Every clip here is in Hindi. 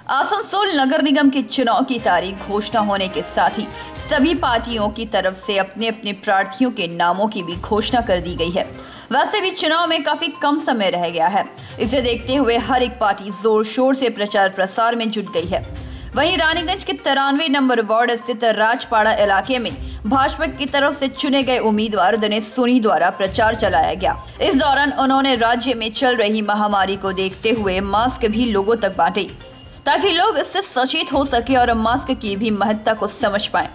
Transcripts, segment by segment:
आसनसोल नगर निगम के चुनाव की तारीख घोषणा होने के साथ ही सभी पार्टियों की तरफ से अपने अपने प्रार्थियों के नामों की भी घोषणा कर दी गई है। वैसे भी चुनाव में काफी कम समय रह गया है, इसे देखते हुए हर एक पार्टी जोर शोर से प्रचार प्रसार में जुट गई है। वहीं रानीगंज के 93 नंबर वार्ड स्थित राजपाड़ा इलाके में भाजपा की तरफ से चुने गए उम्मीदवार दिनेश सोनी द्वारा प्रचार चलाया गया। इस दौरान उन्होंने राज्य में चल रही महामारी को देखते हुए मास्क भी लोगों तक बांटे, ताकि लोग इससे सचेत हो सके और मास्क की भी महत्ता को समझ पाएं।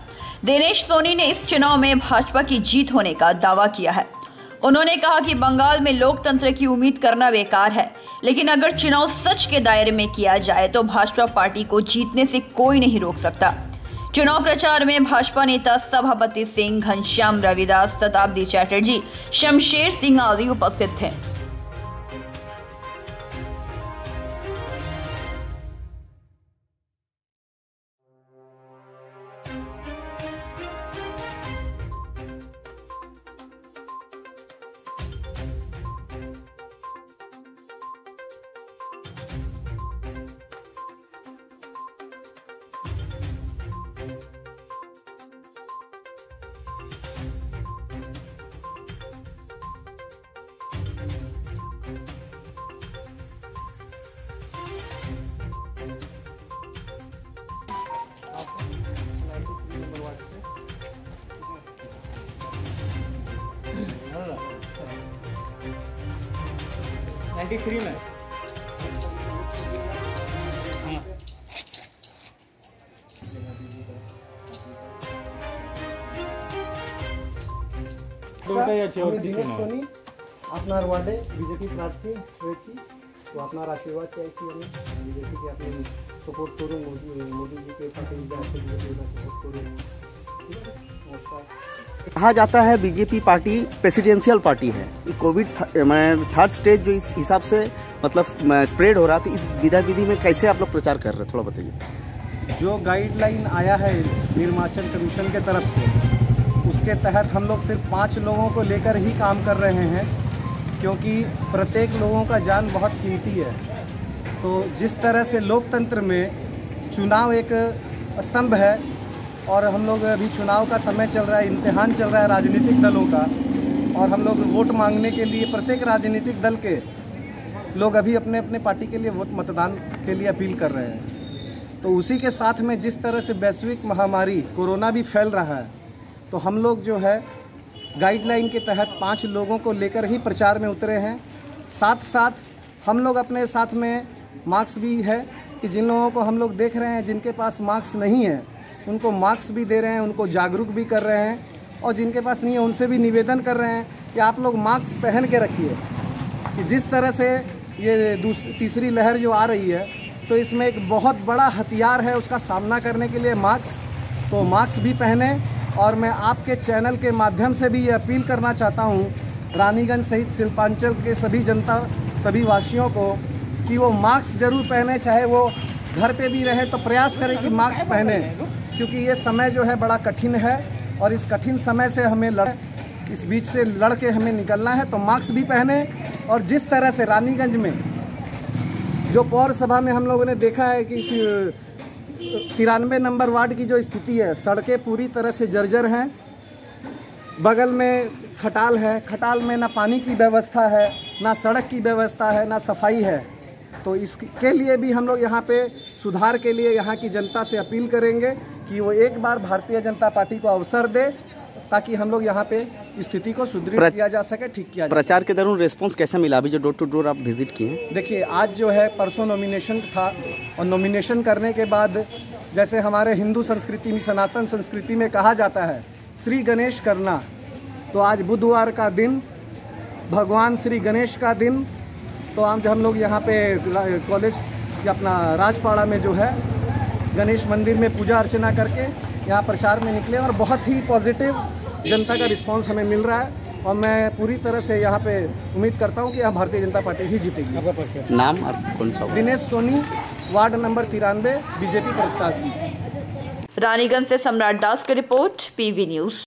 दिनेश सोनी ने इस चुनाव में भाजपा की जीत होने का दावा किया है। उन्होंने कहा कि बंगाल में लोकतंत्र की उम्मीद करना बेकार है, लेकिन अगर चुनाव सच के दायरे में किया जाए तो भाजपा पार्टी को जीतने से कोई नहीं रोक सकता। चुनाव प्रचार में भाजपा नेता सभापति सिंह, घनश्याम रविदास, शताब्दी चैटर्जी, शमशेर सिंह आदि उपस्थित थे। में দিনেশ সোনি আপনার ওয়ার্ডে বিজেপি প্রার্থী হয়েছি, তো আপনার আশীর্বাদ চাইছি আমি বিজেপিকে আপনি সাপোর্ট করুন, মোদীজিকে পার্টি যাচ্ছে বিজেপি সাপোর্ট করুন। ঠিক আছে, নমস্কার। कहा जाता है बीजेपी पार्टी प्रेसिडेंशियल पार्टी है। ये कोविड थर्ड स्टेज जो इस हिसाब से मतलब स्प्रेड हो रहा था, इस विधि में कैसे आप लोग प्रचार कर रहे हैं, थोड़ा बताइए। जो गाइडलाइन आया है निर्वाचन कमीशन के तरफ से, उसके तहत हम लोग सिर्फ 5 लोगों को लेकर ही काम कर रहे हैं, क्योंकि प्रत्येक लोगों का जान बहुत कीमती है। तो जिस तरह से लोकतंत्र में चुनाव एक स्तंभ है और हम लोग अभी चुनाव का समय चल रहा है, इम्तिहान चल रहा है राजनीतिक दलों का, और हम लोग वोट मांगने के लिए प्रत्येक राजनीतिक दल के लोग अभी अपने अपने पार्टी के लिए वोट मतदान के लिए अपील कर रहे हैं। तो उसी के साथ में जिस तरह से वैश्विक महामारी कोरोना भी फैल रहा है, तो हम लोग जो है गाइडलाइन के तहत 5 लोगों को लेकर ही प्रचार में उतरे हैं। साथ साथ हम लोग अपने साथ में मास्क भी है कि जिन लोगों को हम लोग देख रहे हैं जिनके पास मास्क नहीं है, उनको मास्क भी दे रहे हैं, उनको जागरूक भी कर रहे हैं, और जिनके पास नहीं है उनसे भी निवेदन कर रहे हैं कि आप लोग मास्क पहन के रखिए। कि जिस तरह से ये तीसरी लहर जो आ रही है, तो इसमें एक बहुत बड़ा हथियार है उसका सामना करने के लिए मास्क, तो मास्क भी पहने। और मैं आपके चैनल के माध्यम से भी ये अपील करना चाहता हूँ रानीगंज सहित शिल्पांचल के सभी जनता, सभी वासियों को, कि वो मास्क ज़रूर पहने, चाहे वो घर पे भी रहे तो प्रयास करें कि मास्क पहने, क्योंकि ये समय जो है बड़ा कठिन है और इस कठिन समय से हमें इस बीच से लड़ के हमें निकलना है। तो मास्क भी पहने। और जिस तरह से रानीगंज में जो पौर सभा में हम लोगों ने देखा है कि इस 93 नंबर वार्ड की जो स्थिति है, सड़कें पूरी तरह से जर्जर हैं, बगल में खटाल है, खटाल में ना पानी की व्यवस्था है, ना सड़क की व्यवस्था है, ना सफाई है। तो इसके लिए भी हम लोग यहाँ पे सुधार के लिए यहाँ की जनता से अपील करेंगे कि वो एक बार भारतीय जनता पार्टी को अवसर दे, ताकि हम लोग यहाँ पे स्थिति को सुदृढ़ किया जा सके, ठीक किया जा सके। प्रचार के दौरान रिस्पांस कैसा मिला अभी जो डोर टू डोर आप विजिट किए? देखिए, आज जो है परसों नॉमिनेशन था, और नॉमिनेशन करने के बाद जैसे हमारे हिंदू संस्कृति में, सनातन संस्कृति में कहा जाता है श्री गणेश करना, तो आज बुधवार का दिन, भगवान श्री गणेश का दिन, तो हम लोग यहाँ पे कॉलेज अपना राजपाड़ा में जो है गणेश मंदिर में पूजा अर्चना करके यहाँ प्रचार में निकले, और बहुत ही पॉजिटिव जनता का रिस्पांस हमें मिल रहा है। और मैं पूरी तरह से यहाँ पे उम्मीद करता हूँ कि यहाँ भारतीय जनता पार्टी ही जीतेगी। नाम और कौन सा? Dinesh Soni, ward number 93, BJP प्रत्याशी। रानीगंज से सम्राट दास की रिपोर्ट, PV न्यूज।